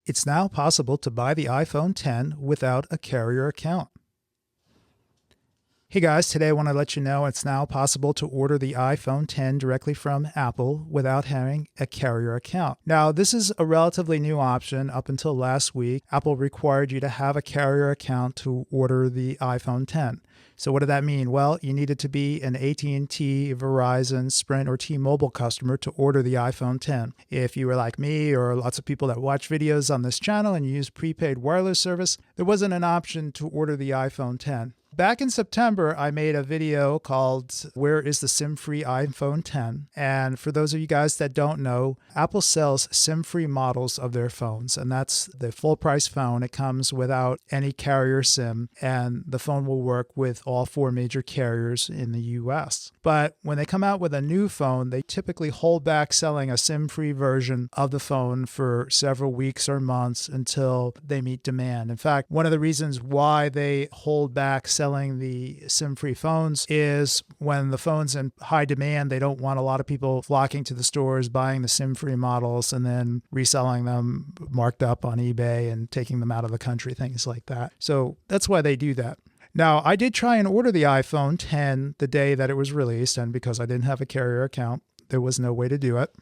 It's now possible to buy the iPhone X without a carrier account. Hey guys, today I want to let you know it's now possible to order the iPhone X directly from Apple without having a carrier account. Now, this is a relatively new option. Up until last week, Apple required you to have a carrier account to order the iPhone X. So what did that mean? Well, you needed to be an AT&T, Verizon, Sprint, or T-Mobile customer to order the iPhone X. If you were like me or lots of people that watch videos on this channel and use prepaid wireless service, there wasn't an option to order the iPhone X. Back in September, I made a video called Where is the SIM-Free iPhone X? And for those of you guys that don't know, Apple sells SIM-free models of their phones, and that's the full-price phone. It comes without any carrier SIM, and the phone will work with all 4 major carriers in the US. But when they come out with a new phone, they typically hold back selling a SIM-free version of the phone for several weeks or months until they meet demand. In fact, one of the reasons why they hold back selling the SIM-free phones is when the phone's in high demand, they don't want a lot of people flocking to the stores, buying the SIM-free models, and then reselling them marked up on eBay and taking them out of the country, things like that. So that's why they do that. Now, I did try and order the iPhone X the day that it was released, and because I didn't have a carrier account, there was no way to do it.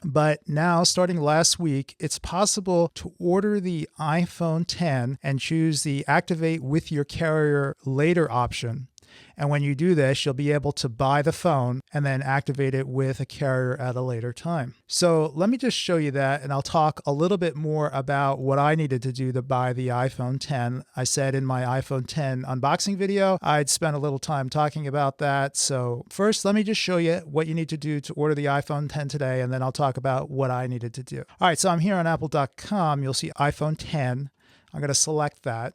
But now, starting last week, it's possible to order the iPhone X and choose the Activate with your carrier later option. And when you do this, you'll be able to buy the phone and then activate it with a carrier at a later time. So let me just show you that, and I'll talk a little bit more about what I needed to do to buy the iPhone X. I said in my iPhone X unboxing video, I'd spent a little time talking about that. So first, let me just show you what you need to do to order the iPhone X today, and then I'll talk about what I needed to do. All right, so I'm here on apple.com. You'll see iPhone X. I'm going to select that.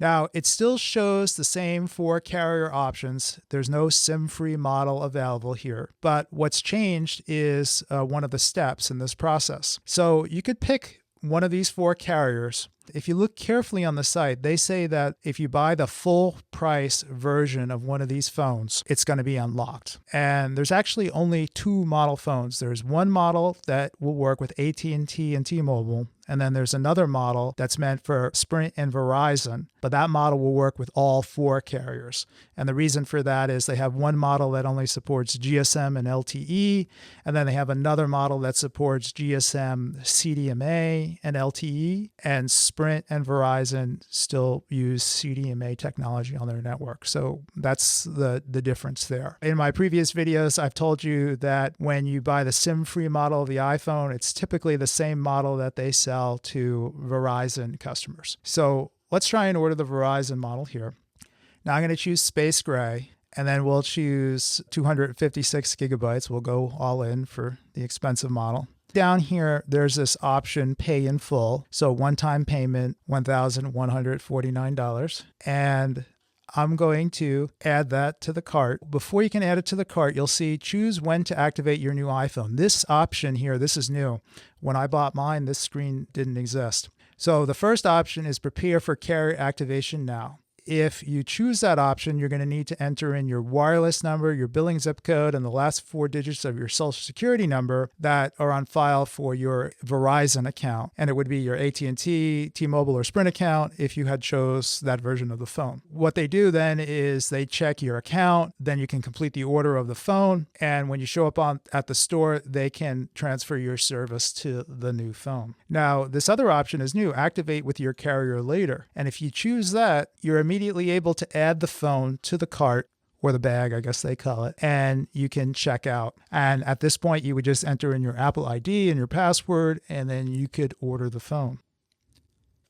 Now, it still shows the same 4 carrier options. There's no SIM-free model available here. But what's changed is one of the steps in this process. So you could pick one of these 4 carriers. If you look carefully on the site, they say that if you buy the full price version of one of these phones, it's going to be unlocked. And there's actually only 2 model phones. There's one model that will work with AT&T and T-Mobile, and then there's another model that's meant for Sprint and Verizon, but that model will work with all 4 carriers. And the reason for that is they have one model that only supports GSM and LTE, and then they have another model that supports GSM, CDMA, and LTE, and Sprint and Verizon still use CDMA technology on their network. So that's the difference there. In my previous videos, I've told you that when you buy the SIM-free model of the iPhone, it's typically the same model that they sell to Verizon customers. So let's try and order the Verizon model here. Now I'm going to choose Space Gray, and then we'll choose 256 gigabytes. We'll go all in for the expensive model. Down here, there's this option, pay in full. So one-time payment, $1,149. And I'm going to add that to the cart. Before you can add it to the cart, you'll see choose when to activate your new iPhone. This option here, this is new. When I bought mine, this screen didn't exist. So the first option is prepare for carrier activation now. If you choose that option, you're going to need to enter in your wireless number, your billing zip code, and the last 4 digits of your social security number that are on file for your Verizon account. And it would be your AT&T, T-Mobile, or Sprint account if you had chose that version of the phone. What they do then is they check your account, then you can complete the order of the phone, and when you show up at the store, they can transfer your service to the new phone. Now, this other option is new, activate with your carrier later. And if you choose that, you're immediately able to add the phone to the cart, or the bag, I guess they call it, and you can check out. And at this point, you would just enter in your Apple ID and your password, and then you could order the phone.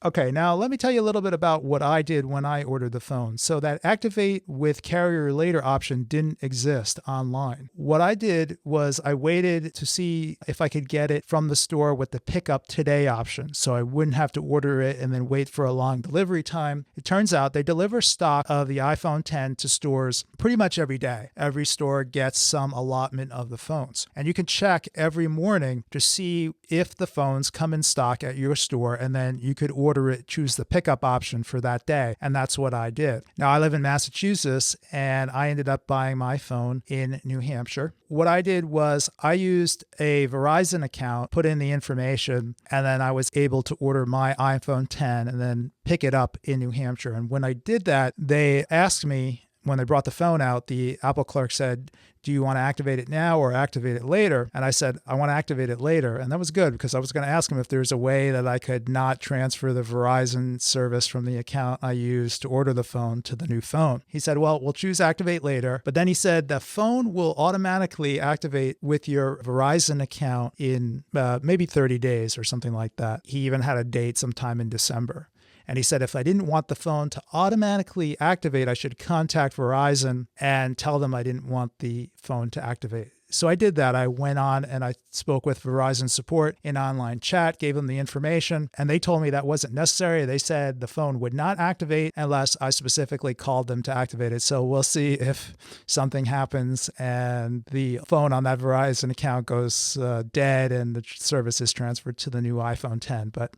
Okay, now let me tell you a little bit about what I did when I ordered the phone. So that activate with carrier later option didn't exist online. What I did was I waited to see if I could get it from the store with the pick up today option, so I wouldn't have to order it and then wait for a long delivery time. It turns out they deliver stock of the iPhone X to stores pretty much every day. Every store gets some allotment of the phones. And you can check every morning to see if the phones come in stock at your store, and then you could order order it, choose the pickup option for that day. And that's what I did. Now, I live in Massachusetts and I ended up buying my phone in New Hampshire. What I did was I used a Verizon account, put in the information, and then I was able to order my iPhone 10 and then pick it up in New Hampshire. And when I did that, they asked me, when they brought the phone out, the Apple clerk said, do you want to activate it now or activate it later? And I said, I want to activate it later. And that was good because I was going to ask him if there's a way that I could not transfer the Verizon service from the account I used to order the phone to the new phone. He said, well, we'll choose activate later. But then he said the phone will automatically activate with your Verizon account in maybe 30 days or something like that. He even had a date sometime in December. And he said if I didn't want the phone to automatically activate, I should contact Verizon and tell them I didn't want the phone to activate. So I did that. I went on and I spoke with Verizon support in online chat, gave them the information, and they told me that wasn't necessary. They said the phone would not activate unless I specifically called them to activate it. So we'll see if something happens and the phone on that Verizon account goes dead and the service is transferred to the new iPhone 10. But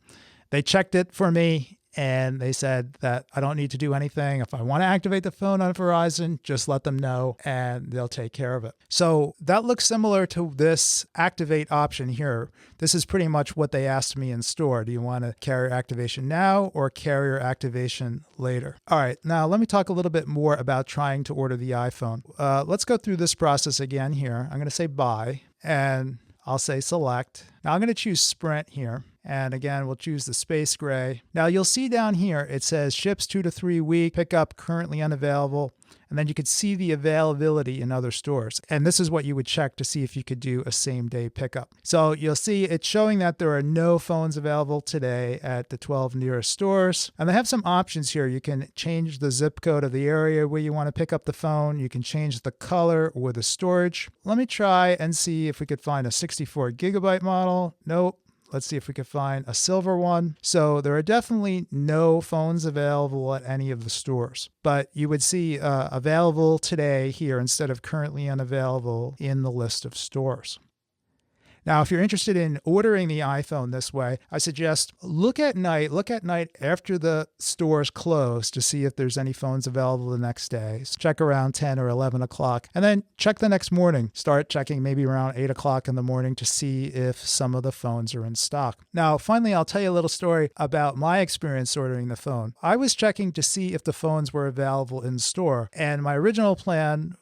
they checked it for me. And they said that I don't need to do anything. If I want to activate the phone on Verizon, just let them know and they'll take care of it. So that looks similar to this activate option here. This is pretty much what they asked me in store. Do you want a carrier activation now or carrier activation later? All right, now let me talk a little bit more about trying to order the iPhone. Let's go through this process again here. I'm going to say buy and I'll say select. Now I'm going to choose Sprint here. And again, we'll choose the space gray. Now you'll see down here, it says ships 2 to 3 weeks, pickup currently unavailable. And then you could see the availability in other stores. And this is what you would check to see if you could do a same day pickup. So you'll see it's showing that there are no phones available today at the 12 nearest stores. And they have some options here. You can change the zip code of the area where you want to pick up the phone. You can change the color or the storage. Let me try and see if we could find a 64 gigabyte model. Nope. Let's see if we can find a silver one. So there are definitely no phones available at any of the stores, but you would see available today here instead of currently unavailable in the list of stores. Now, if you're interested in ordering the iPhone this way, I suggest look at night after the stores close to see if there's any phones available the next day. So check around 10 or 11 o'clock and then check the next morning. Start checking maybe around 8 o'clock in the morning to see if some of the phones are in stock. Now, finally, I'll tell you a little story about my experience ordering the phone. I was checking to see if the phones were available in store, and my original plan,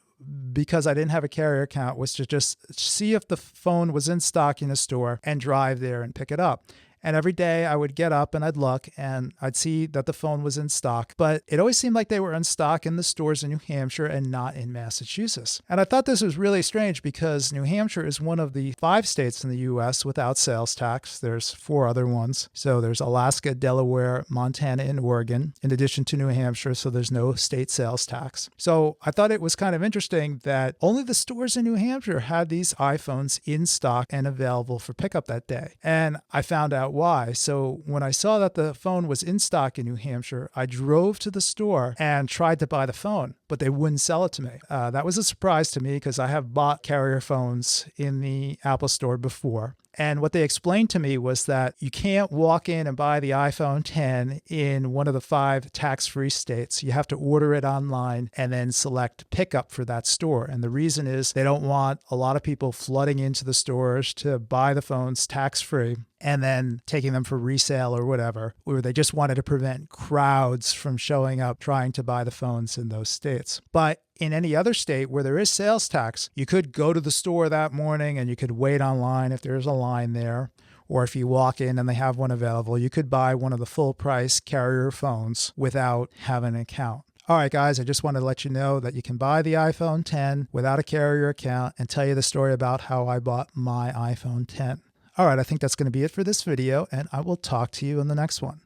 because I didn't have a carrier account, was to just see if the phone was in stock in a store and drive there and pick it up. And every day I would get up and I'd look and I'd see that the phone was in stock, but it always seemed like they were in stock in the stores in New Hampshire and not in Massachusetts. And I thought this was really strange because New Hampshire is one of the 5 states in the US without sales tax. There's 4 other ones. So there's Alaska, Delaware, Montana, and Oregon, in addition to New Hampshire. So there's no state sales tax. So I thought it was kind of interesting that only the stores in New Hampshire had these iPhones in stock and available for pickup that day. And I found out why. So when I saw that the phone was in stock in New Hampshire, I drove to the store and tried to buy the phone, but they wouldn't sell it to me. That was a surprise to me because I have bought carrier phones in the Apple Store before. And what they explained to me was that you can't walk in and buy the iPhone 10 in one of the 5 tax-free states. You have to order it online and then select pickup for that store. And the reason is they don't want a lot of people flooding into the stores to buy the phones tax-free and then taking them for resale or whatever, or they just wanted to prevent crowds from showing up trying to buy the phones in those states. But in any other state where there is sales tax, you could go to the store that morning and you could wait online if there's a line there. Or if you walk in and they have one available, you could buy one of the full price carrier phones without having an account. All right, guys, I just wanted to let you know that you can buy the iPhone 10 without a carrier account and tell you the story about how I bought my iPhone 10. All right, I think that's going to be it for this video, and I will talk to you in the next one.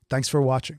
Thanks for watching.